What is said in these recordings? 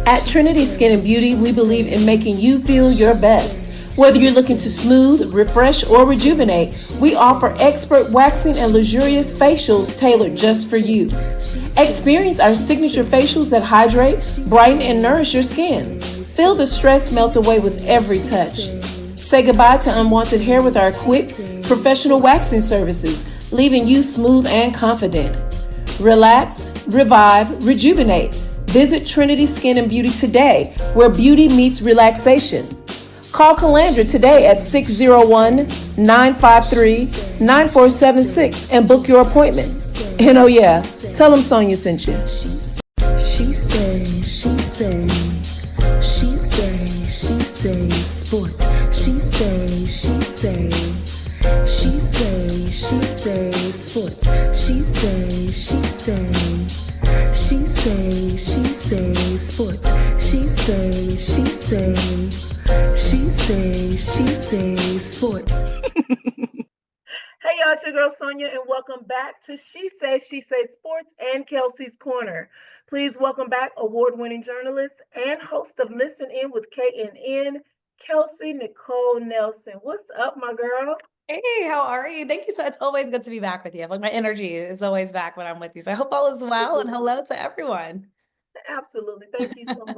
At Trinity Skin and Beauty, we believe in making you feel your best. Whether you're looking to smooth, refresh, or rejuvenate, we offer expert waxing and luxurious facials tailored just for you. Experience our signature facials that hydrate, brighten, and nourish your skin. Feel the stress melt away with every touch. Say goodbye to unwanted hair with our quick, professional waxing services, leaving you smooth and confident. Relax, revive, rejuvenate. Visit Trinity Skin and Beauty today, where beauty meets relaxation. Call Calandra today at 601-953-9476 and book your appointment. And oh yeah, tell them Sonia sent you. She say sports. She say sports. She say sports. She say sports. Hey y'all, it's your girl Sonia, and welcome back to She Say Sports and Kelsey's Corner. Please welcome back award-winning journalist and host of Listen In with KNN, Kelsey Nicole Nelson. What's up, my girl? Hey, how are you? Thank you. So it's always good to be back with you. Like my energy is always back when I'm with you. So I hope all is well, and hello to everyone. Absolutely. Thank you so much.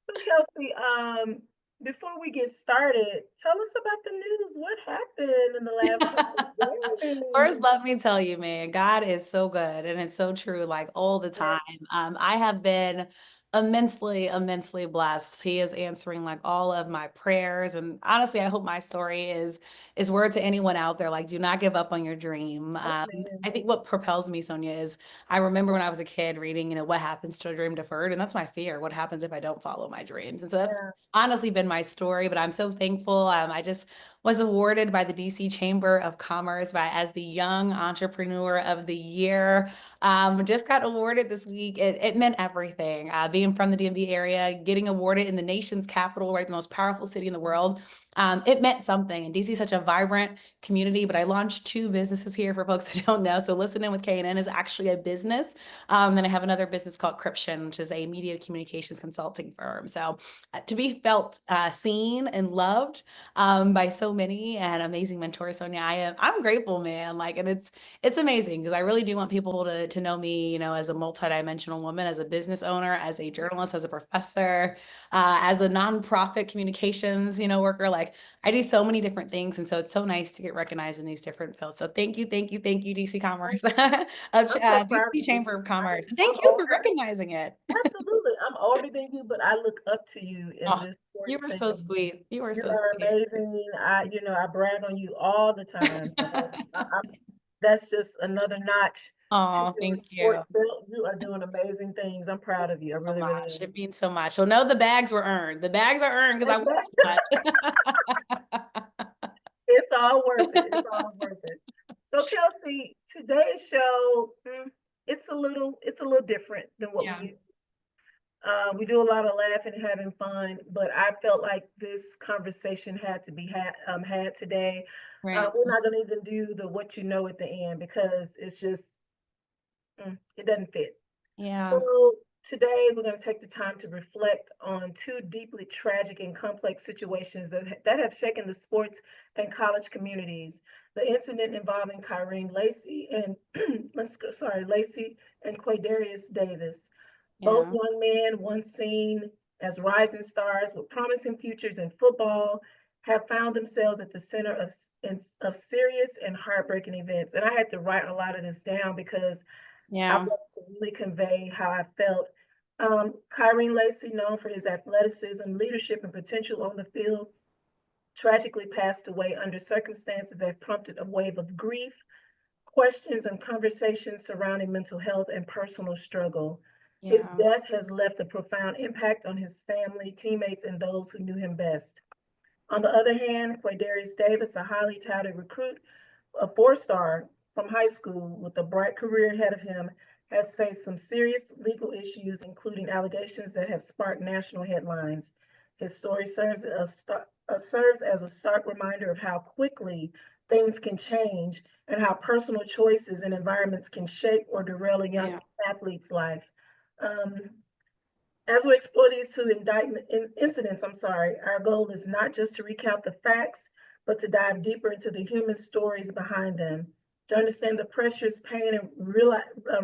So Kelsey, before we get started, tell us about the news. What happened in the last couple of days? First, let me tell you, man, God is so good and it's so true, like all the time. I have been immensely blessed. He is answering like all of my prayers. And honestly, I hope my story is word to anyone out there. Like, do not give up on your dream. I think what propels me, Sonia, is I remember when I was a kid reading, what happens to a dream deferred? And that's my fear. What happens if I don't follow my dreams? And so that's honestly been my story, but I'm so thankful. I just was awarded by the DC Chamber of Commerce as the Young Entrepreneur of the Year. Just got awarded this week. It meant everything. Being from the DMV area, getting awarded in the nation's capital, right, the most powerful city in the world. It meant something. And DC is such a vibrant community, but I launched 2 businesses here for folks that don't know. So Listen In With KNN is actually a business. Then I have another business called Cryption, which is a media communications consulting firm. So to be felt seen and loved by so many and amazing mentors, Sonia, I'm grateful, man. Like, and it's amazing because I really do want people to know me, as a multidimensional woman, as a business owner, as a journalist, as a professor, as a nonprofit communications, worker. Like, I do so many different things. And so it's so nice to get recognized in these different fields. So thank you, DC Commerce, DC Chamber of Commerce. And thank you for recognizing it. Absolutely. I'm older than you, but I look up to you in this sports You were thing. so sweet. You are so sweet. Amazing. I brag on you all the time. That's just another notch. Oh, thank you. Sports belt. You are doing amazing things. I'm proud of you. I really am. It means so much. So no, the bags were earned. The bags are earned because I worked too much. It's all worth it. It's all worth it. So Kelsey, today's show, it's a little different than what we do. We do a lot of laughing and having fun, but I felt like this conversation had to be had today. Right. We're not going to even do the what you know at the end because it's just it doesn't fit. Yeah. So today we're going to take the time to reflect on 2 deeply tragic and complex situations that have shaken the sports and college communities. The incident involving Kyren Lacy and Lacy and Quaydarius Davis. Both young men, once seen as rising stars with promising futures in football, have found themselves at the center of serious and heartbreaking events. And I had to write a lot of this down because I wanted to really convey how I felt. Kyren Lacy, known for his athleticism, leadership, and potential on the field, tragically passed away under circumstances that prompted a wave of grief, questions, and conversations surrounding mental health and personal struggle. His death has left a profound impact on his family, teammates, and those who knew him best. On the other hand, Quaydarius Davis, a highly touted recruit, a 4-star from high school with a bright career ahead of him, has faced some serious legal issues, including allegations that have sparked national headlines. His story serves as a stark reminder of how quickly things can change and how personal choices and environments can shape or derail a young athlete's life. As we explore these two incidents, our goal is not just to recount the facts, but to dive deeper into the human stories behind them, to understand the pressures, pain, and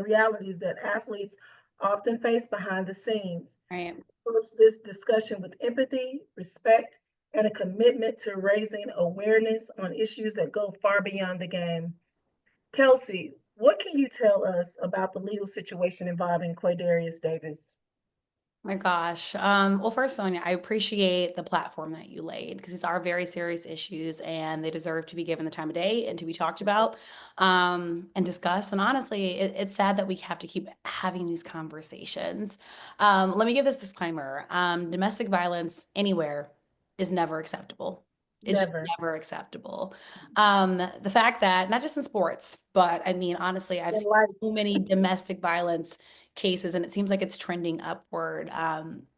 realities that athletes often face behind the scenes. Right. Approach this discussion with empathy, respect, and a commitment to raising awareness on issues that go far beyond the game. Kelsey, what can you tell us about the legal situation involving Quaydarius Davis? My gosh. Well, first, Sonia, I appreciate the platform that you laid because these are very serious issues and they deserve to be given the time of day and to be talked about and discussed. And honestly, it's sad that we have to keep having these conversations. Let me give this disclaimer. Domestic violence anywhere is never acceptable. It's just Never. never acceptable. The fact that not just in sports, but I mean, honestly, I've In seen life. so many domestic violence cases and it seems like it's trending upward.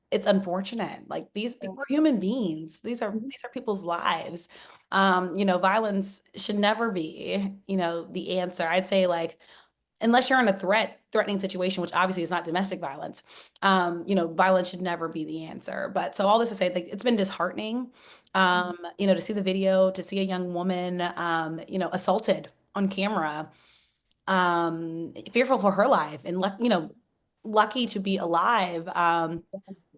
It's unfortunate. Like these Yeah. people are human beings. Mhm. These are people's lives. Violence should never be, the answer. I'd say like unless you're in a threatening situation, which obviously is not domestic violence, violence should never be the answer. But so all this to say, like, it's been disheartening, to see the video, to see a young woman, assaulted on camera, fearful for her life and lucky to be alive.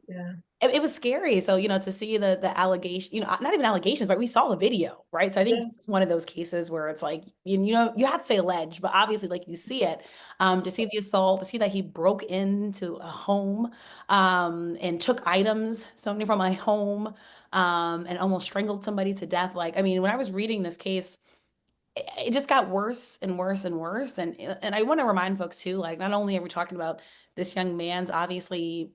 Yeah. It was scary. So, to see the allegation, not even allegations, right? We saw the video, right? So I think Yeah. this is one of those cases where it's like, you have to say alleged, but obviously like you see it, to see the assault, to see that he broke into a home, and took items, something from my home, and almost strangled somebody to death. Like, I mean, when I was reading this case, it just got worse and worse and worse. And I want to remind folks too, like, not only are we talking about this young man's obviously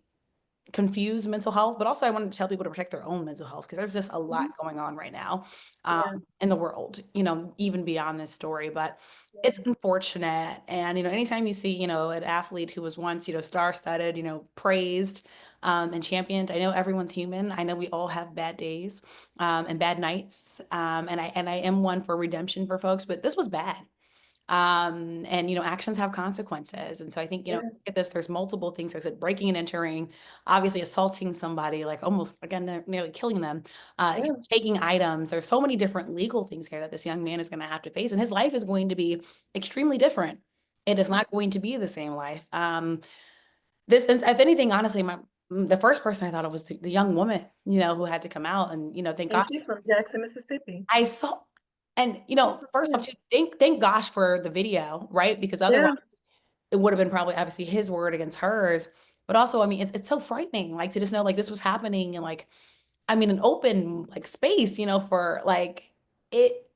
confused mental health, but also I wanted to tell people to protect their own mental health because there's just a lot Mhm. going on right now Yeah. in the world, even beyond this story. But it's Yeah. unfortunate. And, anytime you see, an athlete who was once, star-studded, praised and championed, I know everyone's human. I know we all have bad days and bad nights. And I am one for redemption for folks, but this was bad. And actions have consequences. And so I think, Yeah. look at this, there's multiple things. I said breaking and entering, obviously assaulting somebody, like almost again, nearly killing them, Yeah. taking items. There's so many different legal things here that this young man is going to have to face, and his life is going to be extremely different. It is not going to be the same life. If anything, honestly, the first person I thought of was the young woman, who had to come out and, thank And God she's from Jackson, Mississippi. I saw, and She's from first off, there. too, thank gosh for the video, right? Because otherwise, Yeah. it would have been probably obviously his word against hers. But also, I mean, it's so frightening, like to just know like this was happening in like, I mean, an open like space, for like it.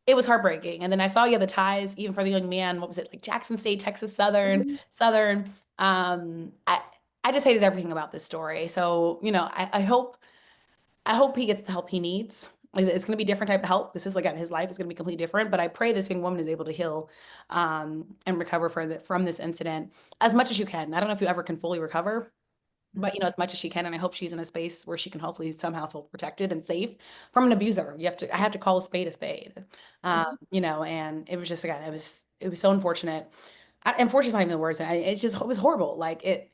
It was heartbreaking. And then I saw the ties, even for the young man. What was it like? Jackson State, Texas Southern, Mhm. Southern. I just hated everything about this story. So I hope he gets the help he needs. It's going to be different type of help. This is again, his life is going to be completely different. But I pray this young woman is able to heal and recover from this incident as much as you can. I don't know if you ever can fully recover, but as much as she can. And I hope she's in a space where she can hopefully somehow feel protected and safe from an abuser. I have to call a spade a spade. Mhm. And it was just again, it was so unfortunate. Unfortunately, it's not even the words. It was horrible. Like it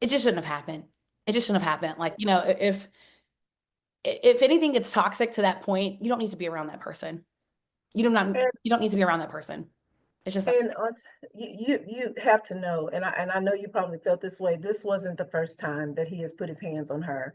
just shouldn't have happened. It just shouldn't have happened. Like, if anything gets toxic to that point, you don't need to be around that person. And You don't need to be around that person. It's just that and you have to know, and I know you probably felt this way. This wasn't the first time that he has put his hands on her.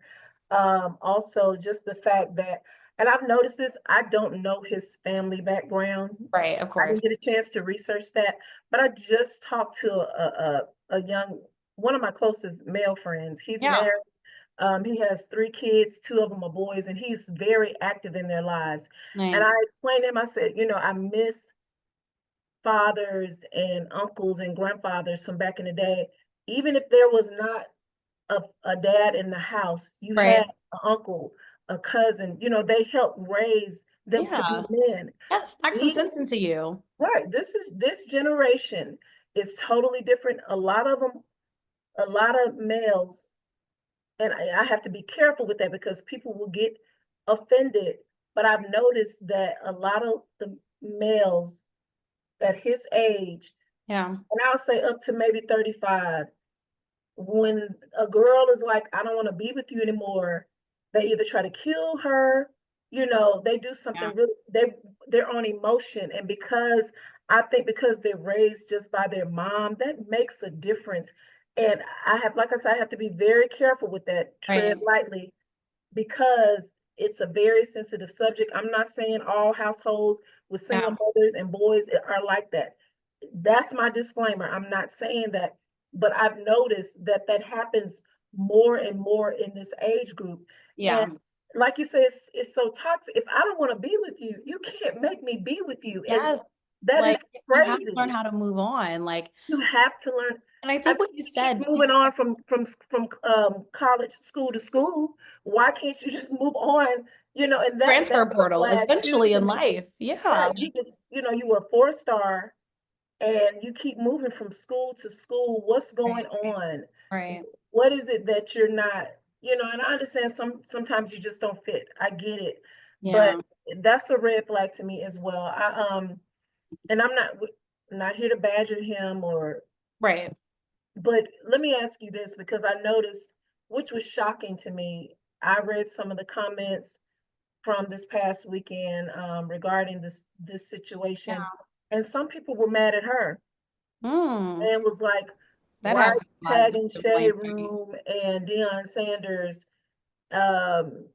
Also, just the fact that, and I've noticed this. I don't know his family background. right, of I course. didn't get a chance to research that, but I just talked to a young one of my closest male friends. He's Yeah, married. He has 3 kids, 2 of them are boys, and he's very active in their lives. And I nice. explained to him, I said, I miss fathers and uncles and grandfathers from back in the day. Even if there was not a dad in the house, you had Right. an uncle, a cousin, they helped raise them to be Yeah. men. Yes, knock some We, sense into you. right, this generation is totally different. A lot of males, and I have to be careful with that because people will get offended. But I've noticed that a lot of the males at his age, Yeah. and I'll say up to maybe 35, when a girl is like, I don't want to be with you anymore, they either try to kill her, they do Yeah. something really, they're on emotion. And because I think because they're raised just by their mom, that makes a difference. And I have, like I said, I have to be very careful with that, tread Right. lightly, because it's a very sensitive subject. I'm not saying all households with single Yeah. mothers and boys are like that. That's my disclaimer. I'm not saying that, but I've noticed that that happens more and more in this age group. And Yeah. like you say, it's so toxic. If I don't want to be with you, you can't make me be with you. And Yes. that Like is you have to learn crazy. how to move on. Like, You have to learn. and I I think mean, what you we keep said, moving on from college, school to school. Why can't you just move on? And transfer that's a portal, flag too essentially to in me. life. Yeah. Right. You just, you were a 4-star and you keep moving from school to school. What's Right. going on? Right. What is it that you're not, and I understand sometimes you just don't fit. I get it. But Yeah. that's a red flag to me as well. And I'm not here to badger him, Right. but let me ask you this, because I noticed, which was shocking to me. I read some of the comments from this past weekend, regarding this situation, Yeah. and some people were mad at her Mm. and was like, That "Why are happens a you lot. tagging The blame Shade game. Room and Deion Sanders? And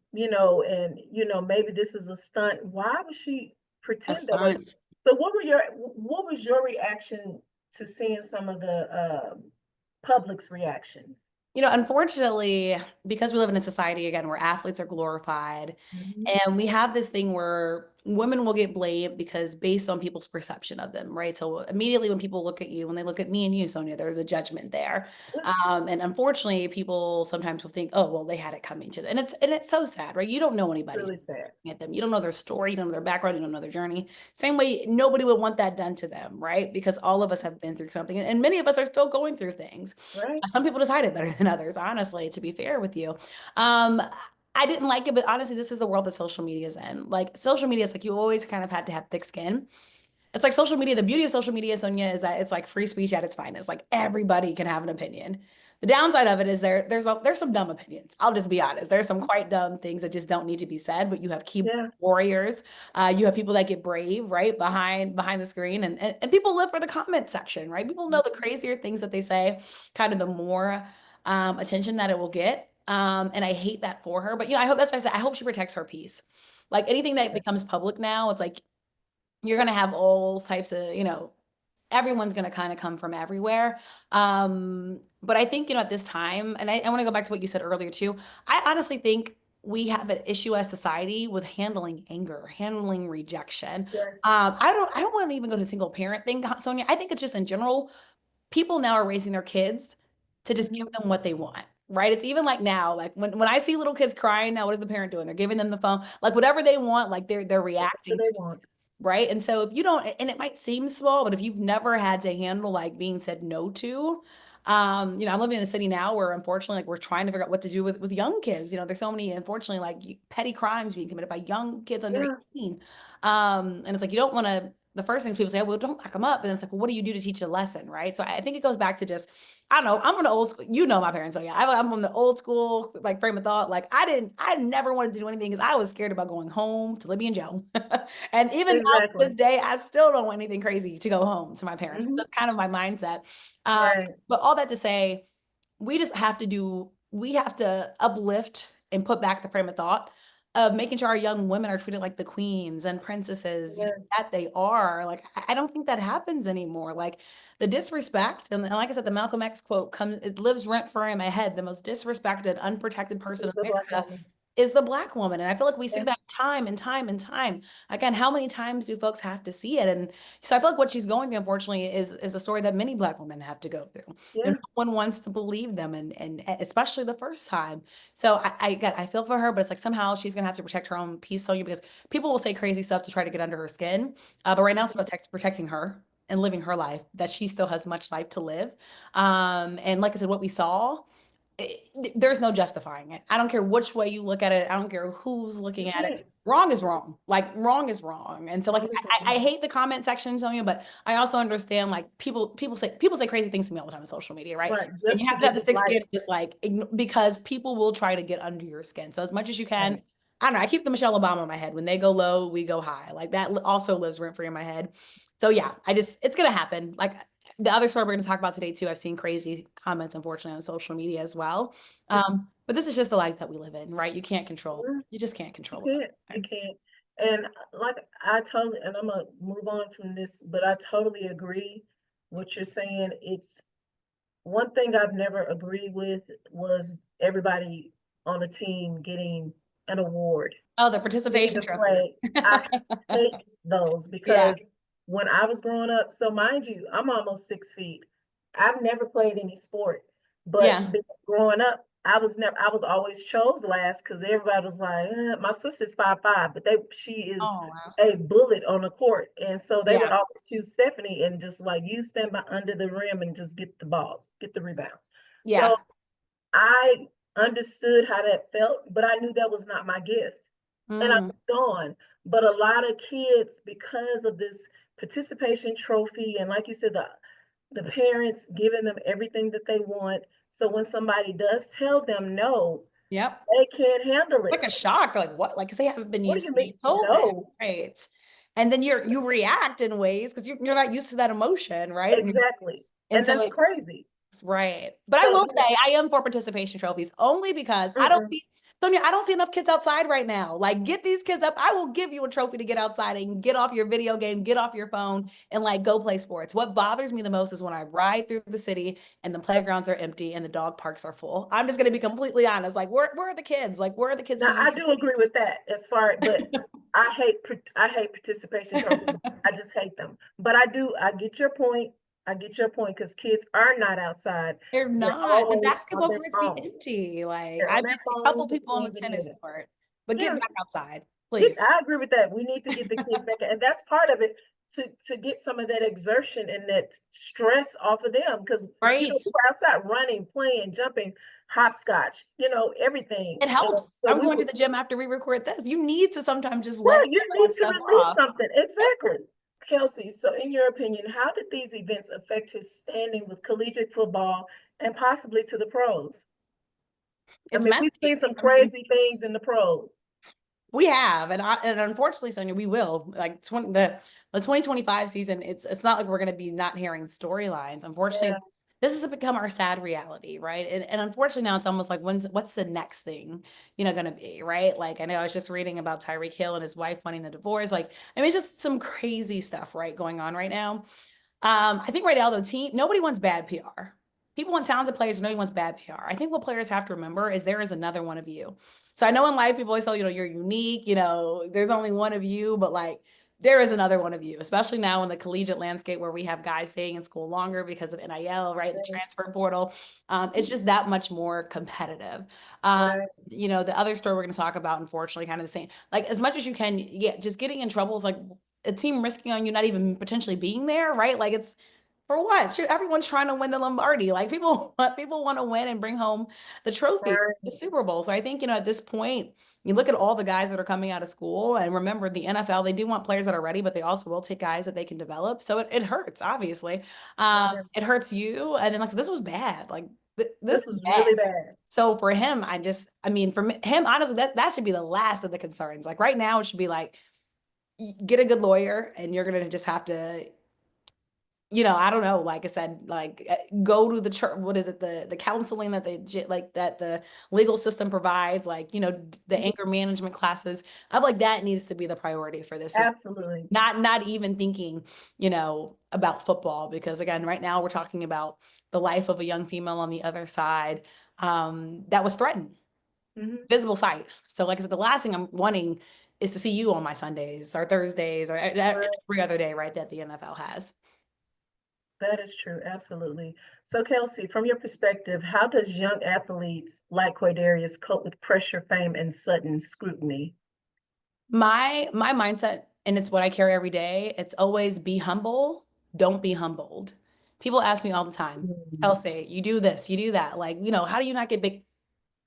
maybe this is a stunt." Why would she A pretend that way? stunt. So what was your reaction to seeing some of the public's reaction? Unfortunately, because we live in a society again where athletes are glorified, Mhm. and we have this thing where women will get blamed because based on people's perception of them, right? So immediately when people look at you, when they look at me and you, Sonia, there's a judgment there. Yeah, And unfortunately, people sometimes will think, oh, well, they had it coming to them. And it's so sad, right? You don't know anybody really sad. at them. You don't know their story, you don't know their background, you don't know their journey. Same way, nobody would want that done to them, right? Because all of us have been through something, and many of us are still going through things. Right? Some people just hide it better than others, honestly, to be fair with you. Um, I didn't like it, but honestly, this is the world that social media is in. Like social media is like you always kind of had to have thick skin. It's like social media. The beauty of social media, Sonia, is that it's like free speech at its finest. Like everybody can have an opinion. The downside of it is there's some dumb opinions. I'll just be honest. There's some quite dumb things that just don't need to be said. But you have keyboard Yeah, warriors. You have people that get brave, right, behind the screen, and people live for the comment section, right? People know the crazier things that they say, kind of the more attention that it will get. And I hate that for her. But I hope that's why I said I hope she protects her peace. Like anything that yeah, becomes public now, it's like you're going to have all types of, everyone's going to kind of come from everywhere. But I think, at this time, and I want to go back to what you said earlier too. I honestly think we have an issue as society with handling anger, handling rejection. yeah, I don't want to even go to the single parent thing, Sonia. I think it's just in general, people now are raising their kids to just give mhm. them what they want. Right. It's even like now, like when I see little kids crying now, what is the parent doing? They're giving them the phone, like whatever they want, like they're Whatever reacting they to, want. right? And so if you don't, and it might seem small, but if you've never had to handle like being said no to, I'm living in a city now where unfortunately, like we're trying to figure out what to do with young kids. There's so many, unfortunately, like petty crimes being committed by young kids under Yeah, 18. And it's like you don't want to. The first things people say, well, don't lock them up. And it's like, well, what do you do to teach a lesson, right? So I think it goes back to just, I don't know. I'm from the old school. My parents, so yeah, I'm from the old school like frame of thought. Like I never wanted to do anything because I was scared about going home to Libby and Joe. And even now to exactly. this day, I still don't want anything crazy to go home to my parents. Hmm. That's kind of my mindset. Right. But all that to say, we have to uplift and put back the frame of thought of making sure our young women are treated like the queens and princesses, Yes. that they are. Like, I don't think that happens anymore. Like the disrespect, and like I said, the Malcolm X quote it lives rent free in my head. The most disrespected, unprotected person It's in a Black America woman. is the Black woman. And I feel like we see Yeah. that time and time and time. Again, how many times do folks have to see it? And so I feel like what she's going through, unfortunately, is a story that many Black women have to go through. Yeah. No one wants to believe them, and especially the first time. So again, I feel for her, but it's like somehow she's gonna have to protect her own peace, Sonya, because people will say crazy stuff to try to get under her skin. But right now it's about protecting her and living her life, that she still has much life to live. And like I said, what we saw there's no justifying it. I don't care which way you look at it. I don't care who's You looking at it. can't. Wrong is wrong. Like wrong is wrong. And so like Wrong is I wrong. hate the comment section, Sonia, but I also understand like people say crazy things to me all the time on social media, right? Right. And you Just to have to have get the the thick skin, likes. just like because people will try to get under your skin. So as much as you can, Right. I don't know. I keep the Michelle Obama in my head. When they go low, we go high. Like that also lives rent free in my head. So yeah, it's gonna happen. Like the other story we're gonna talk about today too. I've seen crazy comments, unfortunately, on social media as well. But this is just the life that we live in, right? You can't control. Mhm. You just can't You control it. can't. You can't. And like I totally, and I'm gonna move on from this, but I totally agree what you're saying. It's one thing I've never agreed with was everybody on a team getting an award, Oh, the getting participation to trophy. play. I hate those Yeah. because when I was growing up, so mind you, I'm almost 6 feet. I've never played any sport, but Yeah. growing up, I was always chose last because everybody was like, my sister's 5'5", but she is Oh, wow. a bullet on the court. And so they would Yeah. always choose Stephanie and just like you stand by under the rim and just get the balls, get the rebounds. So Yeah. I understood how that felt, but I knew that was not my gift. And I Mm. moved on. But a lot of kids, because of this participation trophy, and like you said, the parents giving them everything that they want. So when somebody does tell them no, Yep. they can't handle Like it. a shock, like what? Like, 'cause they haven't been What do used you to mean being told that, no? right? And then you react in ways because you're not used to that emotion, right? Exactly. And And so that's it, crazy. right. But I So will say I am for participation trophies only because I don't mm-mm, see Sonia, I don't see enough kids outside right now. Like get these kids up. I will give you a trophy to get outside and get off your video game, get off your phone and like go play sports. What bothers me the most is when I ride through the city and the playgrounds are empty and the dog parks are full. I'm just gonna be completely honest. Like where are the kids? Like where are the kids now who I used to do agree with that as far, but be? I hate participation trophies. I just hate them. But I get your point. I get your point because kids are not outside. They're They're not. The always on basketball their courts be phone. empty. Like They're on I their may see a couple phones people on the playing tennis video. court, but get Yeah, back outside, please. I agree with that. We need to get the kids back, and that's part of it to get some of that exertion and that stress off of them. Because Right. we're outside running, playing, jumping, hopscotch, everything. It And helps. so I'm we going to would, the gym after we record this. You need to sometimes just yeah, let you some of need that to stuff release off. something. Yep. Exactly. Kelsey, so in your opinion, how did these events affect his standing with collegiate football and possibly to the pros? I It's mean, we've messy. seen some I mean, crazy things in the pros. we have, and unfortunately, Sonia, we will. Like the 2025 season, it's not like we're gonna be not hearing storylines. Unfortunately, Yeah, this has become our sad reality, right? And unfortunately now it's almost like what's the next thing, gonna be, right? Like I know I was just reading about Tyreek Hill and his wife wanting a divorce. Like, I mean, it's just some crazy stuff, right, going on right now. I think right now, though, nobody wants bad PR. People want talented players, but nobody wants bad PR. I think what players have to remember is there is another one of you. So I know in life people always tell you're unique, there's only one of you, but like there is another one of you, especially now in the collegiate landscape where we have guys staying in school longer because of NIL, right? The transfer portal. It's just that much more competitive. Um, right. the other story we're going to talk about, unfortunately, kind of the same. Like as much as you can, yeah, just getting in trouble is like a team risking on you not even potentially being there, right? Like it's for what? Shoot, everyone's trying to win the Lombardi. Like people want to win and bring home the trophy, the Right. Super Bowl. So I think, at this point, you look at all the guys that are coming out of school and remember the NFL, they do want players that are ready, but they also will take guys that they can develop. So it hurts, obviously. Right. It hurts you. And then like this was bad. Like this This is was bad. really bad. So for him, I mean, him, honestly, that should be the last of the concerns. Like right now, it should be like, get a good lawyer and you're gonna just have to, I don't know, like I said, like go to the church, what is it, the counseling that like that the legal system provides, like, the Mhm. anger management classes. I'm like that needs to be the priority for this. Absolutely. Not even thinking, about football, because again, right now we're talking about the life of a young female on the other side that was threatened, Hmm. visible sight. So like I said, the last thing I'm wanting is to see you on my Sundays or Thursdays or Right. every other day, right, that the NFL has. That is true. Absolutely. So, Kelsey, from your perspective, how does young athletes like Quaydarius cope with pressure, fame, and sudden scrutiny? My mindset, and it's what I carry every day, it's always be humble, don't be humbled. People ask me all the time, Kelsey, you do this, you do that. Like, how do you not get big?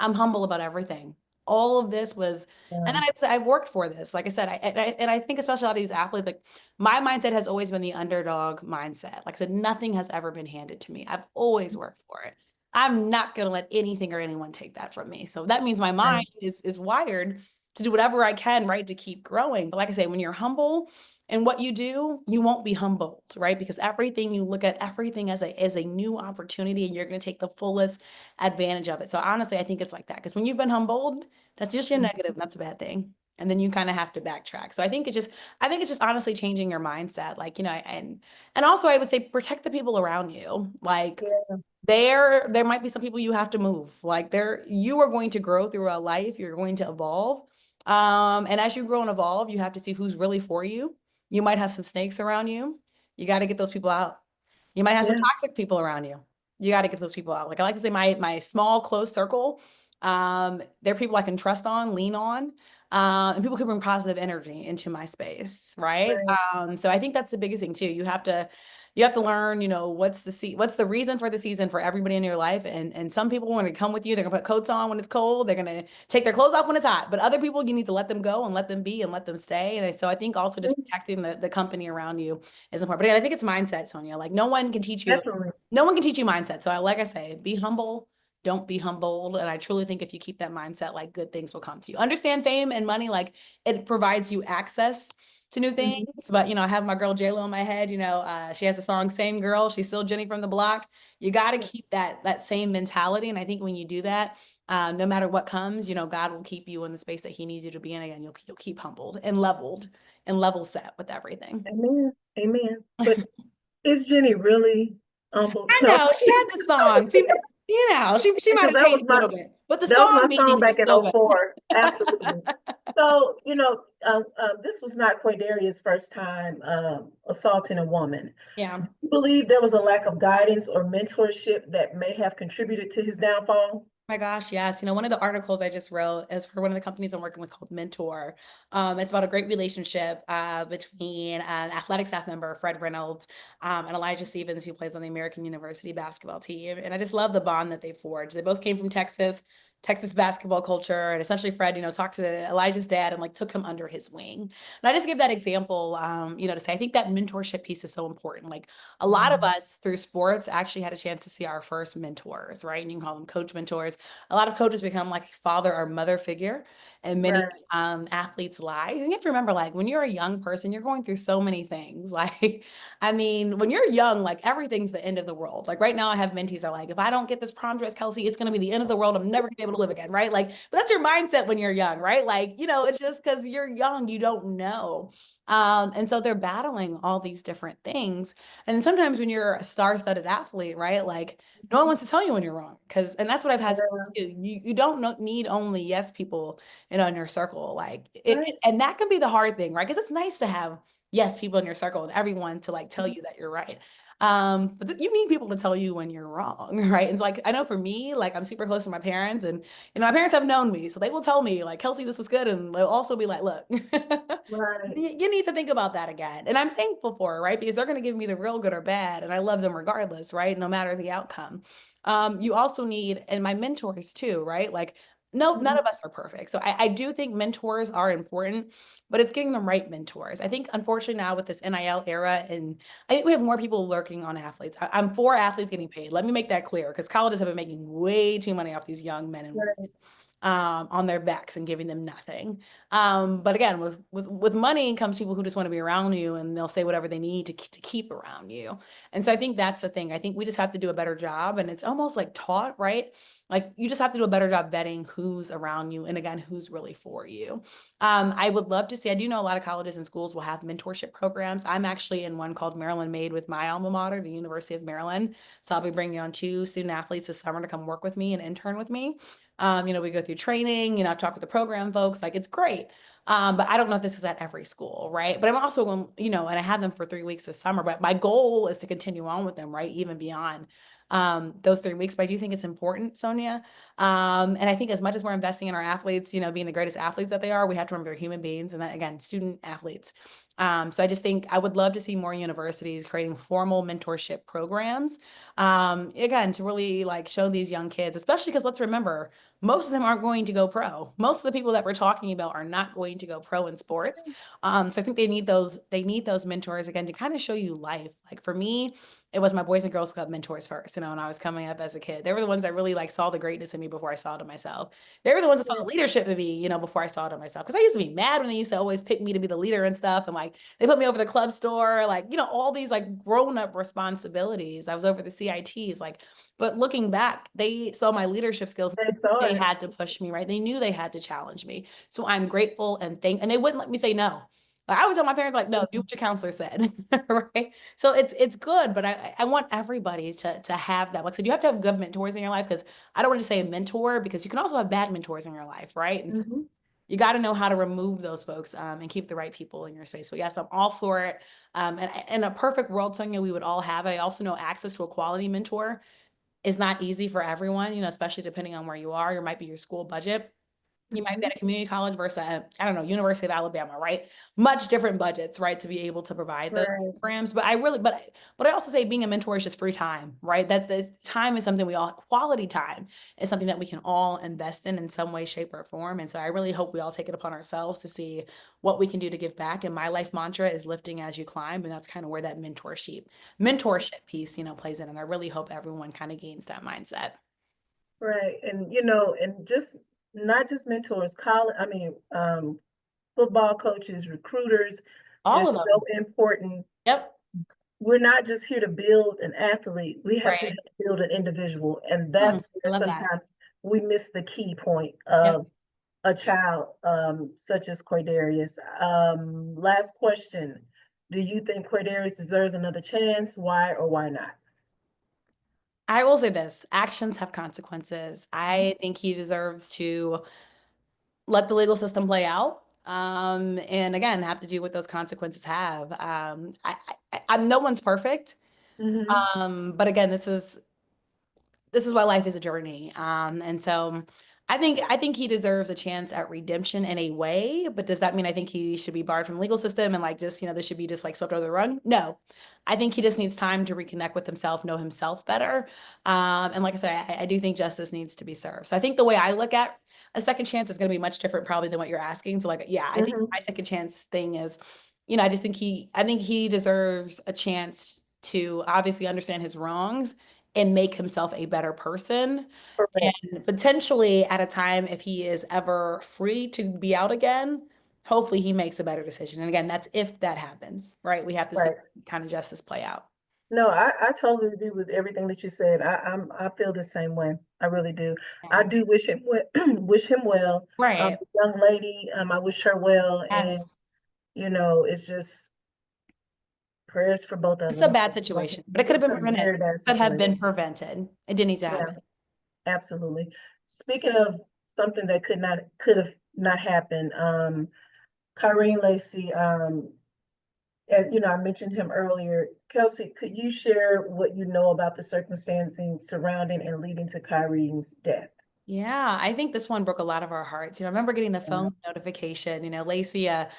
I'm humble about everything. All of this was, and then I've worked for this. Like I said, I think especially a lot of these athletes, like my mindset has always been the underdog mindset. Like I said, nothing has ever been handed to me. I've always worked for it. I'm not going to let anything or anyone take that from me. So that means my mind is wired to do whatever I can, right, to keep growing. But like I say, when you're humble in what you do, you won't be humbled, right? Because everything you look at everything as a new opportunity, and you're going to take the fullest advantage of it. So honestly, I think it's like that. Because when you've been humbled, that's just your negative. That's a bad thing. And then you kind of have to backtrack. So I think it's just honestly changing your mindset. Like, and also I would say protect the people around you. Like Yeah. there might be some people you have to move. Like you are going to grow through a life. You're going to evolve. And as you grow and evolve, you have to see who's really for you. You might have some snakes around you. You got to get those people out. You might have some Yeah. toxic people around you. You got to get those people out. Like I like to say my small close circle, they're people I can trust on, lean on. And people can bring positive energy into my space, right? Right. So I think that's the biggest thing too. You have to learn, what's the reason for the season for everybody in your life. And some people want to come with you, they're gonna put coats on when it's cold, they're gonna take their clothes off when it's hot. But other people, you need to let them go and let them be and let them stay. And so I think also just protecting the company around you is important. But again, I think it's mindset, Sonia. Like Definitely. no one can teach you mindset. So like I say, be humble. Don't be humbled. And I truly think if you keep that mindset, like good things will come to you. Understand fame and money, like it provides you access to new things. But I have my girl J-Lo in my head. She has the song "Same Girl." She's still Jenny from the block. You got to keep that same mentality. And I think when you do that, no matter what comes, God will keep you in the space that He needs you to be in. Again, you'll keep humbled and leveled and level set with everything. Amen. Amen. But is Jenny really humble? I No, know she had the song. She might because have changed a little bit, but the that was song my song meaning back is in still good. '04. Absolutely. So, this was not Quaydarius' first time assaulting a woman. Yeah. Do you believe there was a lack of guidance or mentorship that may have contributed to his downfall? My gosh, yes. One of the articles I just wrote is for one of the companies I'm working with called Mentor. It's about a great relationship between an athletic staff member, Fred Reynolds, and Elijah Stevens, who plays on the American University basketball team. And I just love the bond that they forged. They both came from Texas basketball culture. And essentially Fred, talked to Elijah's dad and like took him under his wing. And I just give that example, to say, I think that mentorship piece is so important. Like a lot of us through sports actually had a chance to see our first mentors, right? And you can call them coach mentors. A lot of coaches become like a father or mother figure in many Right. athletes' lives. And you have to remember, like, when you're a young person, you're going through so many things. Like, I mean, when you're young, like, everything's the end of the world. Like, right now, I have mentees that are like, if I don't get this prom dress, Kelsey, it's going to be the end of the world. I'm never going to be able to live again, right? Like, but that's your mindset when you're young, right? Like, it's just because you're young, you don't know. And so they're battling all these different things. And sometimes when you're a star-studded athlete, right? Like, no one wants to tell you when you're wrong. And that's what I've had to do. You don't need only yes people, in your circle. Like Right. and that can be the hard thing, right? Because it's nice to have yes people in your circle and everyone to like tell you that you're right. But you need people to tell you when you're wrong, right? And so like I know for me, like I'm super close to my parents, and my parents have known me, so they will tell me like, Kelsey, this was good, and they'll also be like, look, Right. you need to think about that again. And I'm thankful for it, right? Because they're going to give me the real good or bad, and I love them regardless, right? No matter the outcome. You also need, and my mentors too, right? Like no, none of us are perfect. So I do think mentors are important, but it's getting the right mentors. I think unfortunately now with this NIL era, and I think we have more people lurking on athletes. I'm for athletes getting paid. Let me make that clear, because colleges have been making way too money off these young men and women. Right. On their backs and giving them nothing. But again, with money comes people who just want to be around you, and they'll say whatever they need to keep around you. And so I think that's the thing. I think we just have to do a better job, and it's almost like taught, right? Like you just have to do a better job vetting who's around you, and again, who's really for you. I would love to see, I do know a lot of colleges and schools will have mentorship programs. I'm actually in one called Maryland Made with my alma mater, the University of Maryland. So I'll be bringing on 2 student athletes this summer to come work with me and intern with me. We go through training, I've talked with the program folks, like it's great. But I don't know if this is at every school, right? But I'm also going, and I have them for 3 weeks this summer, but my goal is to continue on with them, right? Even beyond those 3 weeks, but I do think it's important, Sonia. And I think as much as we're investing in our athletes, being the greatest athletes that they are, we have to remember they're human beings, and that, again, student athletes. So I just think I would love to see more universities creating formal mentorship programs, again, to really like show these young kids, especially because let's remember, most of them aren't going to go pro. Most of the people that we're talking about are not going to go pro in sports. So I think they need those mentors again to kind of show you life. Like for me, it was my Boys and Girls Club mentors first, when I was coming up as a kid. They were the ones that really like saw the greatness in me before I saw it in myself. They were the ones that saw the leadership in me, before I saw it in myself. Because I used to be mad when they used to always pick me to be the leader and stuff. And like they put me over the club store, like, all these like grown-up responsibilities. I was over the CITs, like, but looking back, they saw my leadership skills. That's all. They had to push me, right? They knew they had to challenge me. So I'm grateful and they wouldn't let me say no. Like, I always tell my parents, like, no, do what your counselor said, right? So it's good, but I want everybody to have that. Like I said, you have to have good mentors in your life, because I don't want to say a mentor, because you can also have bad mentors in your life, right? And so you got to know how to remove those folks, and keep the right people in your space. So yes, I'm all for it. And in a perfect world, Sonia, we would all have it. I also know access to a quality mentor is not easy for everyone, especially depending on where you are. It might be your school budget. You might be at a community college versus I don't know, University of Alabama, right? Much different budgets, right, to be able to provide those Right. programs. But I also say being a mentor is just free time, right? That this time is something quality time is something that we can all invest in some way, shape, or form. And so I really hope we all take it upon ourselves to see what we can do to give back. And my life mantra is lifting as you climb. And that's kind of where that mentorship piece, plays in. And I really hope everyone kind of gains that mindset. Right. And just not just mentors, football coaches, recruiters, they're All of so them. important. Yep. We're not just here to build an athlete, we have to Right. build an individual. And I that's where love that. sometimes we miss the key point Yep. of a child, such as Quaydarius. Last question. Do you think Quaydarius deserves another chance? Why or why not? I will say this, actions have consequences. I think he deserves to let the legal system play out. And again, have to do what those consequences have. I'm no one's perfect. Mm-hmm. But again, this is why life is a journey. And so I think he deserves a chance at redemption in a way, but does that mean I think he should be barred from the legal system and like just, this should be just like swept under the rug? No. I think he just needs time to reconnect with himself, know himself better. And like I said, I do think justice needs to be served. So I think the way I look at a second chance is going to be much different probably than what you're asking. So like, yeah, I think Mm-hmm. my second chance thing is, I think he deserves a chance to obviously understand his wrongs and make himself a better person. Correct. And potentially at a time, if he is ever free to be out again, hopefully he makes a better decision. And again, that's if that happens, right? We have to see Right. kind of justice play out. No, I totally agree with everything that you said. I feel the same way. I really do. I Yeah. do wish him well, wish him well. Right. The young lady, I wish her well, and Yes. it's just prayers for both of It's a them. bad situation, but it could have It's been a prevented. very bad Could have been situation. prevented. It didn't need to Yeah, happen. absolutely. Speaking of something that could have not happened, Kyren Lacy, as I mentioned him earlier. Kelsey, could you share what you know about the circumstances surrounding and leading to Kyren's death? Yeah, I think this one broke a lot of our hearts. I remember getting the Yeah. phone notification, Lacey, a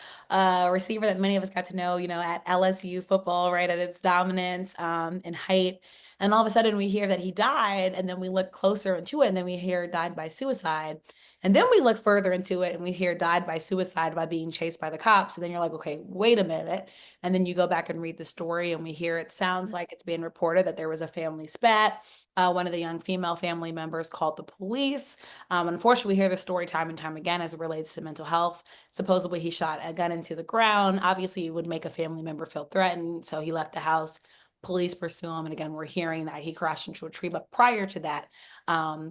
receiver that many of us got to know, at LSU football, right, at its dominance, and height. And all of a sudden we hear that he died, and then we look closer into it, and then we hear died by suicide. And then we look further into it and we hear died by suicide by being chased by the cops. And then you're like, okay, wait a minute. And then you go back and read the story and we hear it sounds like it's being reported that there was a family spat. One of the young female family members called the police. Unfortunately, we hear the story time and time again as it relates to mental health. Supposedly, he shot a gun into the ground. Obviously, it would make a family member feel threatened. So he left the house. Police pursue him. And again, we're hearing that he crashed into a tree. But prior to that,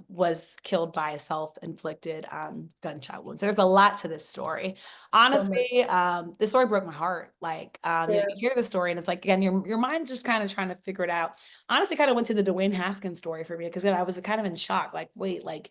was killed by a self-inflicted gunshot wound. So there's a lot to this story. So much. Honestly, this story broke my heart. Like, Yeah. you hear the story and it's like, again, your mind just kind of trying to figure it out. Honestly, kind of went to the Dwayne Haskins story for me because then I was kind of in shock. Like, wait, like,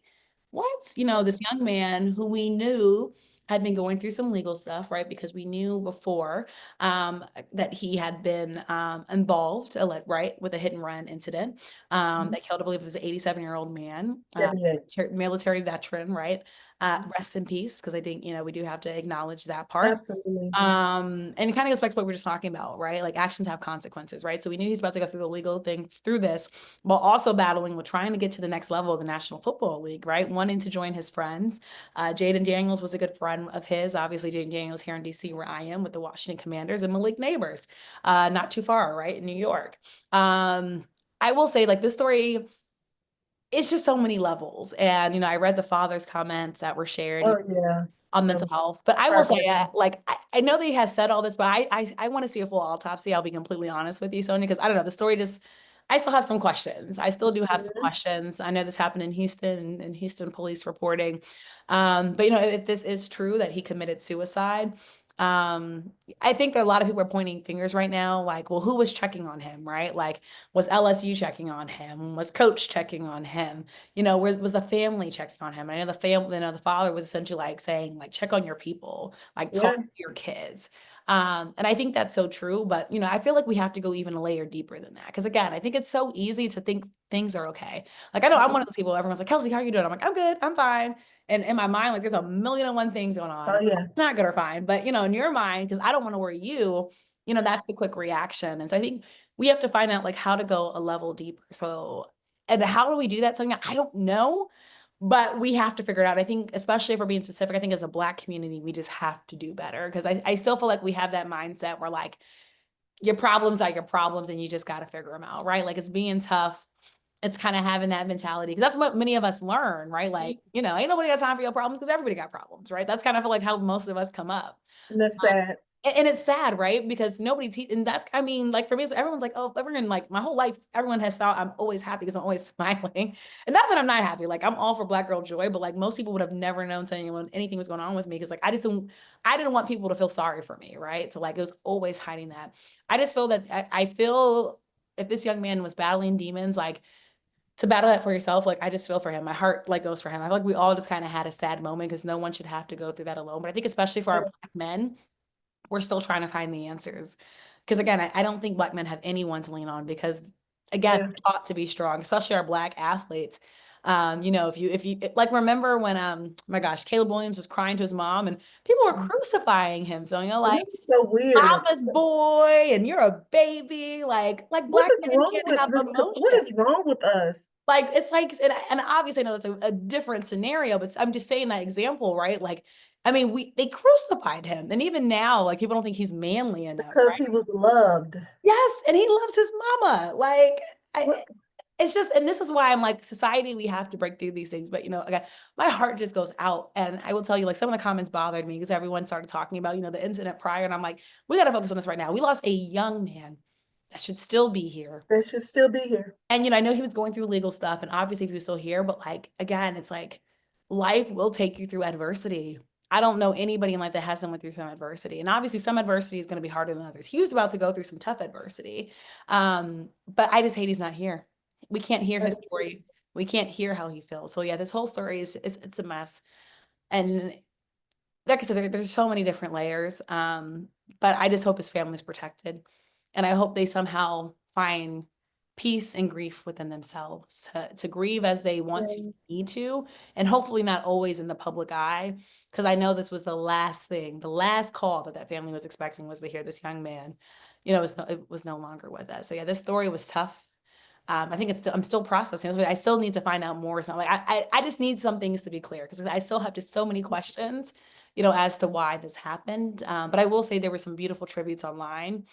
what? This young man who we knew had been going through some legal stuff, right? Because we knew before that he had been involved, right, with a hit and run incident that killed, I believe it was an 87-year-old man, 78. military veteran, right? Rest in peace, because I think, we do have to acknowledge that part. Absolutely. And it kind of goes back to what we were just talking about, right? Like actions have consequences, right? So we knew he's about to go through the legal thing through this, while also battling with trying to get to the next level of the National Football League, right? Wanting to join his friends. Jaden Daniels was a good friend of his. Obviously, Jaden Daniels here in DC, where I am with the Washington Commanders, and Malik Neighbors, not too far, right, in New York. I will say, like, this story, it's just so many levels. And, I read the father's comments that were shared. Oh, yeah. On mental health. But I will say, I know that he has said all this, but I want to see a full autopsy. I'll be completely honest with you, Sonia, because I don't know, the story just, I still have some questions. I still do have some questions. I know this happened in Houston, and Houston police reporting. But if this is true that he committed suicide, I think that a lot of people are pointing fingers right now, like, well, who was checking on him, right? Like, was LSU checking on him? Was coach checking on him? Was the family checking on him? I know the family, the father was essentially like saying, like, check on your people, like talk to your kids. And I think that's so true, but I feel like we have to go even a layer deeper than that. Because again, I think it's so easy to think things are okay. Like, I know I'm one of those people, everyone's like, Kelsey, how are you doing? I'm like, I'm good, I'm fine. And in my mind, like, there's a million and one things going on. Oh, yeah. It's not good or fine, but in your mind, because I don't want to worry you, that's the quick reaction. And so I think we have to find out, like, how to go a level deeper. So, and how do we do that? Something I don't know, but we have to figure it out. I think, especially if we're being specific, I think as a Black community, we just have to do better, because I still feel like we have that mindset where, like, your problems are your problems and you just got to figure them out, right? Like, it's being tough. It's kind of having that mentality, because that's what many of us learn, right? Like, ain't nobody got time for your problems, because everybody got problems, right? That's kind of like how most of us come up. And that's sad. And it's sad, right? Because nobody's, and that's, I mean, like, for me, everyone's like, oh, everyone, like, my whole life, everyone has thought I'm always happy because I'm always smiling. And not that I'm not happy, like, I'm all for Black girl joy, but like, most people would have never known to anyone anything was going on with me, because like, I didn't want people to feel sorry for me, right? So like, it was always hiding that. I just feel that I feel if this young man was battling demons, like, to battle that for yourself, like, I just feel for him. My heart, like, goes for him. I feel like we all just kind of had a sad moment, because no one should have to go through that alone. But I think especially for our Black men, we're still trying to find the answers. Because again, I don't think Black men have anyone to lean on, because again, we're taught to be strong, especially our Black athletes. If you like, remember when my gosh, Caleb Williams was crying to his mom and people were crucifying him. So like, so weird. Mama's boy, and you're a baby. Like Black men can't have emotion. What is wrong with us? Like, it's like, and obviously I know that's a different scenario, but I'm just saying that example, right? Like, I mean, they crucified him. And even now, like, people don't think he's manly enough, Because right? he was loved. Yes, and he loves his mama. Like, it's just, and this is why I'm like, society, we have to break through these things. But, again, my heart just goes out. And I will tell you, like, some of the comments bothered me, because everyone started talking about, the incident prior. And I'm like, we got to focus on this right now. We lost a young man that should still be here. They should still be here. And, I know he was going through legal stuff, and obviously he was still here, but like, again, it's like, life will take you through adversity. I don't know anybody in life that hasn't went through some adversity. And obviously some adversity is going to be harder than others. He was about to go through some tough adversity. But I just hate he's not here. We can't hear his story. We can't hear how he feels. So yeah, this whole story it's a mess. And like I said, there's so many different layers. But I just hope his family's protected. And I hope they somehow find peace and grief within themselves to grieve as they want to, need to, and hopefully not always in the public eye. Because I know this was the last call that family was expecting, was to hear this young man, it was no longer with us. So yeah, this story was tough. I think I'm still processing. I still need to find out more. So like, I just need some things to be clear, because I still have just so many questions, as to why this happened. But I will say there were some beautiful tributes online,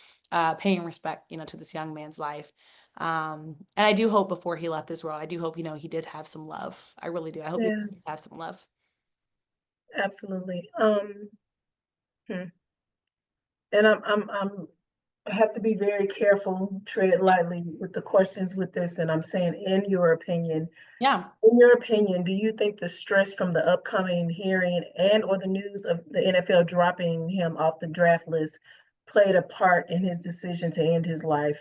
paying respect, to this young man's life. And I do hope before he left this world, I do hope, he did have some love. I really do. I hope he did have some love. Absolutely. And I have to be very careful, tread lightly with the questions with this. And I'm saying, in your opinion, do you think the stress from the upcoming hearing or the news of the NFL dropping him off the draft list played a part in his decision to end his life?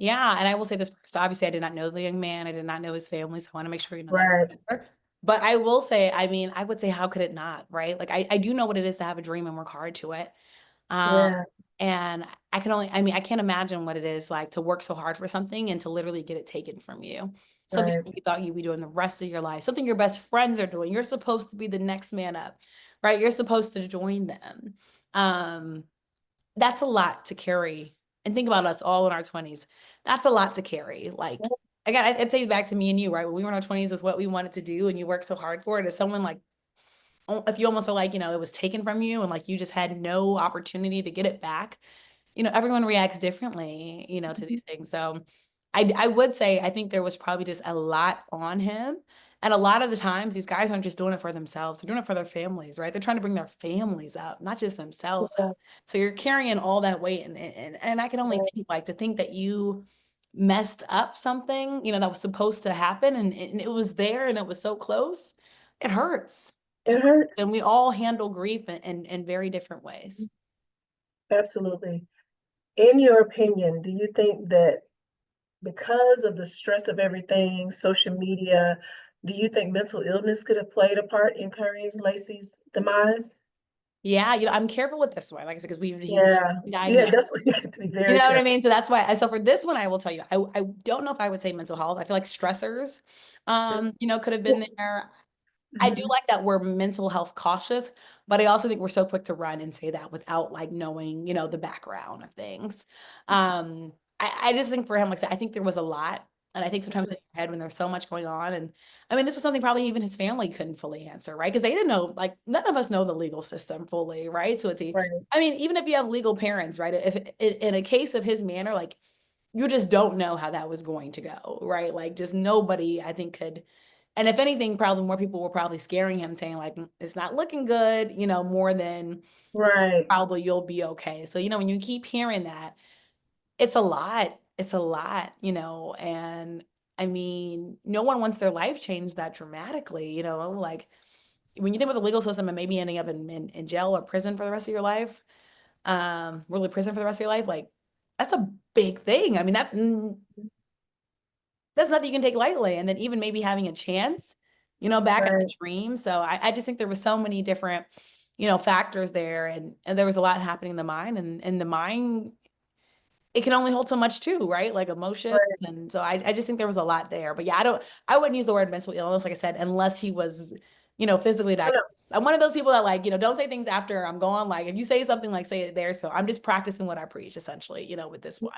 Yeah, and I will say this first. Obviously, I did not know the young man. I did not know his family, so I want to make sure Right. that's clear. But I will say, I mean, I would say, how could it not, right? Like I do know what it is to have a dream and work hard to it. Um, Yeah, and I can only, I mean, I can't imagine what it is like to work so hard for something and to literally get it taken from you. Something right. that you thought you'd be doing the rest of your life, something your best friends are doing. You're supposed to be the next man up, right? You're supposed to join them. Um, that's a lot to carry. And think about us all in our 20s. That's a lot to carry. Like, again, it takes back to me and you, right? When we were in our 20s with what we wanted to do and you worked so hard for it, as someone like, if you almost feel like, it was taken from you and like you just had no opportunity to get it back, everyone reacts differently, to these things. So I would say I think there was probably just a lot on him. And a lot of the times these guys aren't just doing it for themselves, they're doing it for their families, right? They're trying to bring their families up, not just themselves Yeah, up. So you're carrying all that weight and I can only right. think like to think that you messed up something, that was supposed to happen and it was there and it was so close. It hurts. It It hurts. hurts. And we all handle grief in very different ways. Absolutely. In your opinion, do you think that because of the stress of everything, social media, do you think mental illness could have played a part in Kyren Lacy's demise? Yeah, I'm careful with this one, like I said, because he's Yeah, yeah, diagnosed. that's what you get to be You very know what I careful. mean? So that's why. So for this one, I will tell you, I don't know if I would say mental health. I feel like stressors, could have been there. I do Mhm. like that we're mental health cautious, but I also think we're so quick to run and say that without like knowing, the background of things. I just think for him, like I said, I think there was a lot. And I think sometimes in your head when there's so much going on, and I mean, this was something probably even his family couldn't fully answer, right? Because they didn't know, like, none of us know the legal system fully, right? So Right, I mean, even if you have legal parents, right? If in a case of his manner, like, you just don't know how that was going to go, right? Like, just nobody, I think, could. And if anything, probably more people were probably scaring him, saying, like, it's not looking good, more than right, probably you'll be okay. So, when you keep hearing that, it's a lot. It's a lot, and I mean, no one wants their life changed that dramatically, like when you think about the legal system and maybe ending up in jail or prison for the rest of your life, really prison for the rest of your life, like that's a big thing. I mean, that's nothing you can take lightly. And then even maybe having a chance, back at the right, dream. So I just think there was so many different, factors there and there was a lot happening in the mind and the mind, it can only hold so much too, right? Like emotions. right. And so I just think there was a lot there. But yeah, I wouldn't use the word mental illness, like I said, unless he was, physically No, diagnosed. I'm one of those people that like, don't say things after I'm gone. Like if you say something, like say it there. So I'm just practicing what I preach essentially, with this one.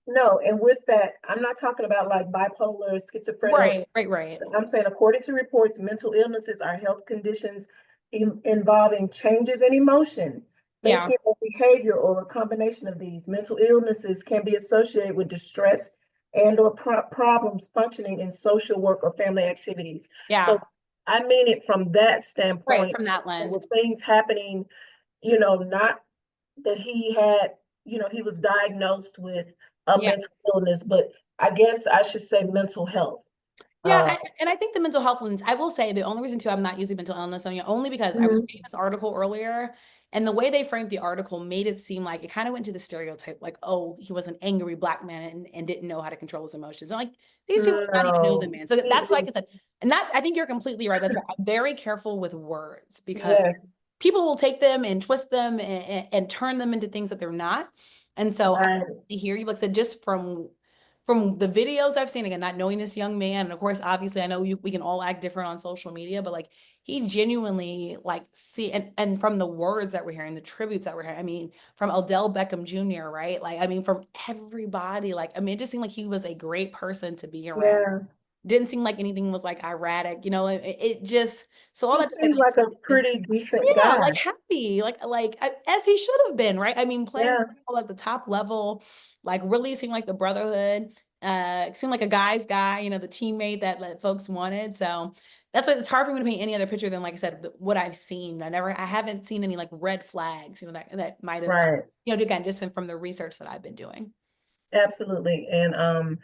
no, and with that, I'm not talking about like bipolar, schizophrenia. Right, right, right. I'm saying, according to reports, mental illnesses are health conditions involving changes in emotion, Yeah, thinking, or behavior, or a combination of these. Mental illnesses can be associated with distress and or problems functioning in social work or family activities. So yeah. I mean it from that Right, standpoint, from that lens. with things happening, not that he had, he was diagnosed with a Yeah. mental illness, but I guess I should say mental health. Yeah, Uh, and I think the mental health lens, I will say the only reason too I'm not using mental illness on you, only because I was mhm. reading this article earlier and the way they framed the article made it seem like it kind of went to the stereotype, like, oh, he was an angry black man and didn't know how to control his emotions. And like these people do not even know the No. man. So that's why I said, and that's I think you're completely right. That's why I'm very careful with words because Yes, people will take them and twist them and turn them into things that they're not. And so I right, hear you, like I said, just from the videos I've seen, again, not knowing this young man, and of course, obviously, I know we can all act different on social media, but like he genuinely like see and from the words that we're hearing, the tributes that we're hearing, I mean, from Odell Beckham Jr., right? Like, I mean, from everybody, like, I mean, it just seemed like he was a great person to be around. yeah. Didn't seem like anything was like erratic, it just so all He that to say, seems like, like a is pretty decent yeah, guy. like happy, as he should have been, right? I mean, playing Yeah, football at the top level, like really seemed like the brotherhood. Seemed like a guy's guy, the teammate that folks wanted. So that's why it's hard for me to paint any other picture than, like I said, what I've seen. I haven't seen any like red flags, that might have come, right. again, just from the research that I've been doing. Absolutely. And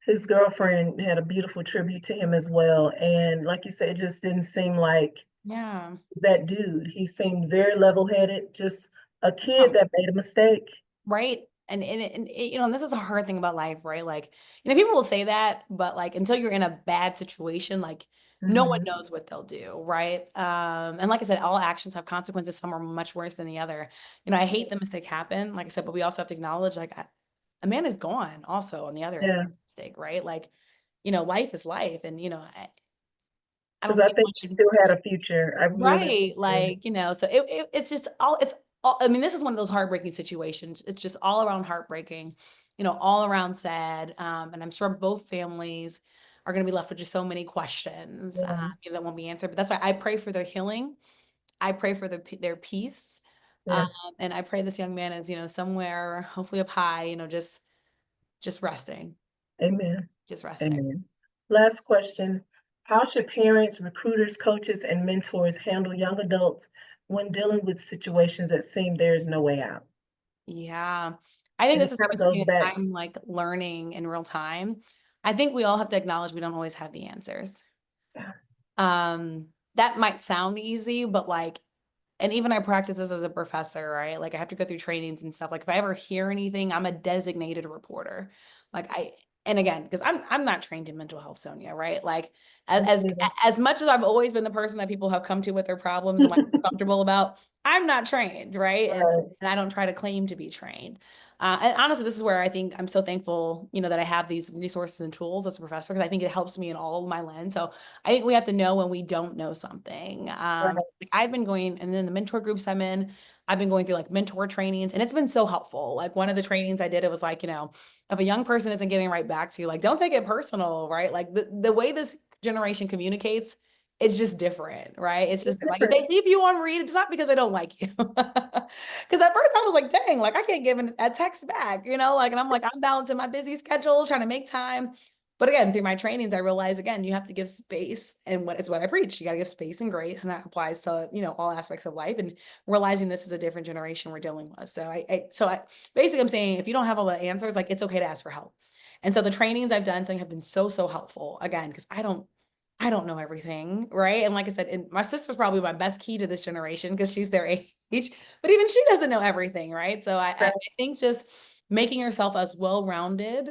his girlfriend had a beautiful tribute to him as well. And like you said, it just didn't seem like Yeah. that dude. He seemed very level-headed, just a Yeah. kid that made a mistake. Right. And this is a hard thing about life, right? Like, people will say that, but like until you're in a bad situation, like no one Mhm. knows what they'll do, right? And like I said, all actions have consequences. Some are much worse than the other. I hate the mistake happen, like I said, but we also have to acknowledge like a man is gone also on the other end Yeah, of the mistake, right? Like, life is life. And, I don't because I think think anyone he should. still had a future. I really Right, do. like, so it's all, I mean, this is one of those heartbreaking situations. It's just all around heartbreaking, all around sad. And I'm sure both families are going to be left with just so many questions Yeah. that won't be answered. But that's why I pray for their healing. I pray for their peace. Um, Yes. and I pray this young man is, somewhere hopefully up high, just resting, Amen. just resting. Amen. Last question. How should parents, recruiters, coaches, and mentors handle young adults when dealing with situations that seem there is no way out? Yeah. I think And this it is kind even of goes something back. that I'm like learning in real time. I think we all have to acknowledge we don't always have the answers. Yeah. That might sound easy, but like, and even I practice this as a professor, right? Like I have to go through trainings and stuff. Like if I ever hear anything, I'm a designated reporter. Like and again, because I'm not trained in mental health, Sonia, right? Like Me as neither. as much as I've always been the person that people have come to with their problems and like comfortable about, I'm not trained, right? Right. And I don't try to claim to be trained. And honestly, this is where I think I'm so thankful, that I have these resources and tools as a professor because I think it helps me in all of my lens. So I think we have to know when we don't know something. Right. Like I've been going, and then the mentor groups I'm in, I've been going through like mentor trainings, and it's been so helpful. Like one of the trainings I did, it was like, if a young person isn't getting right back to you, like don't take it personal, right? Like the way this generation communicates, it's just different, right? It's It's just like if different. they leave you on read, it's not because they don't like you. Because at first I was like, dang, like I can't give a text back, like, and I'm like, I'm balancing my busy schedule, trying to make time. But again, through my trainings, I realize again, you have to give space, and what I preach. You got to give space and grace, and that applies to all aspects of life. And realizing this is a different generation we're dealing with. So I basically I'm saying if you don't have all the answers, like it's okay to ask for help. And so the trainings I've done have been so helpful again because I don't know everything, right? And like I said, and my sister's probably my best key to this generation because she's their age, but even she doesn't know everything, right? So I think just making yourself as well-rounded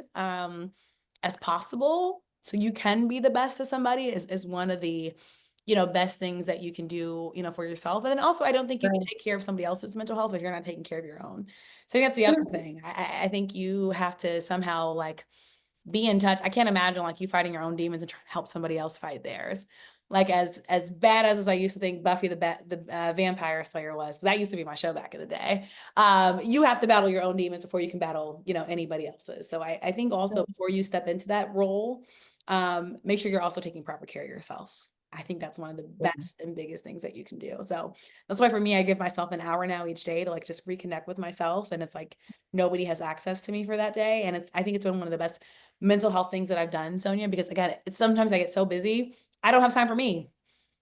as possible so you can be the best to somebody is one of the best things that you can do for yourself. And then also I don't think you can Right. take care of somebody else's mental health if you're not taking care of your own. So that's the other thing. I think you have to somehow like be in touch. I can't imagine like you fighting your own demons and trying to help somebody else fight theirs. Like as bad as I used to think Buffy the Vampire Slayer was, because that used to be my show back in the day. You have to battle your own demons before you can battle, anybody else's. So I think also before you step into that role, make sure you're also taking proper care of yourself. I think that's one of the best and biggest things that you can do. So that's why for me, I give myself an hour now each day to like just reconnect with myself. And it's like nobody has access to me for that day. And I think it's been one of the best mental health things that I've done, Sonia, because again, it's sometimes I get so busy, I don't have time for me.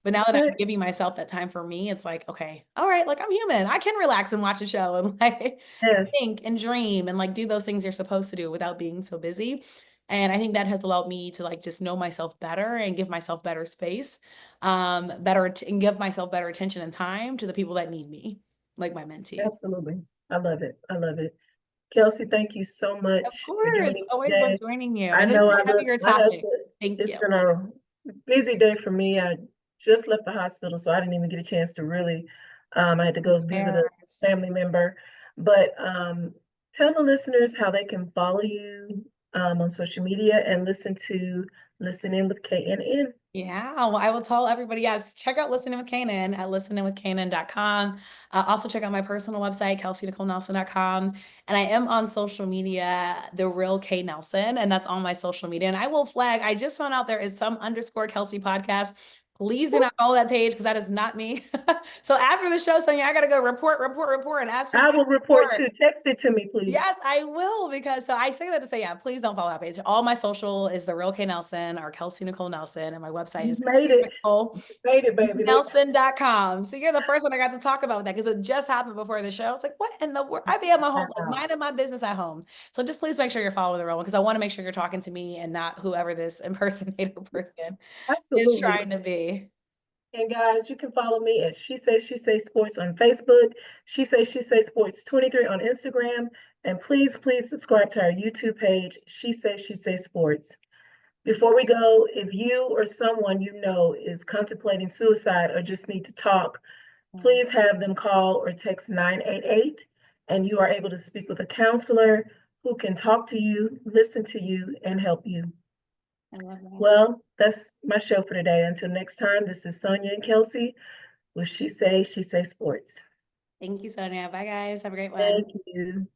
But now that Right. I'm giving myself that time for me, it's like, okay, all right, like I'm human. I can relax and watch a show and like Yes. think and dream and like do those things you're supposed to do without being so busy. And I think that has allowed me to like just know myself better and give myself better space, and give myself better attention and time to the people that need me, like my mentees. Absolutely. I love it. I love it. Kelsey, thank you so Of much for course, joining me always love today. joining you. I And it's know a heavier my topic. husband, Thank it's you. been a busy day for me. I just left the hospital, so I didn't even get a chance to really, I had to go visit a Yes. family member. But tell the listeners how they can follow you on social media and Listen In with KNN. Yeah, well, I will tell everybody, yes, check out Listen In With KNN at listeninwithknn.com. Also check out my personal website, kelseynicolenelson.com. And I am on social media, The Real K Nelson, and that's on my social media. And I will flag, I just found out there is some _ Kelsey podcast. Please do not follow that page because that is not me. So after the show, Sonia, I got to go report, and ask I people to will report report. too. Text it to me, please. Yes, I will because so I say that to say, yeah, please don't follow that page. All my social is The Real K Nelson or Kelsey Nicole Nelson, and my website You is made it. Nicole You made it, baby. Nelson.com. So you're the first one I got to talk about that because it just happened before the show. I was like, what in the world? I be at my home, like Wow. minding my business at home. So just please make sure you're following the real one because I want to make sure you're talking to me and not whoever this impersonator person is Absolutely. trying to be. And guys, you can follow me at She Say Sports on Facebook, She Say Sports 23 on Instagram, and please subscribe to our YouTube page, She Say Sports. Before we go, if you or someone you know is contemplating suicide or just need to talk, please have them call or text 988, and you are able to speak with a counselor who can talk to you, listen to you, and help you. I love that. Well, that's my show for today. Until next time, this is Sonia and Kelsey with She Say Sports. Thank you, Sonia. Bye, guys. Have a great one. Thank you.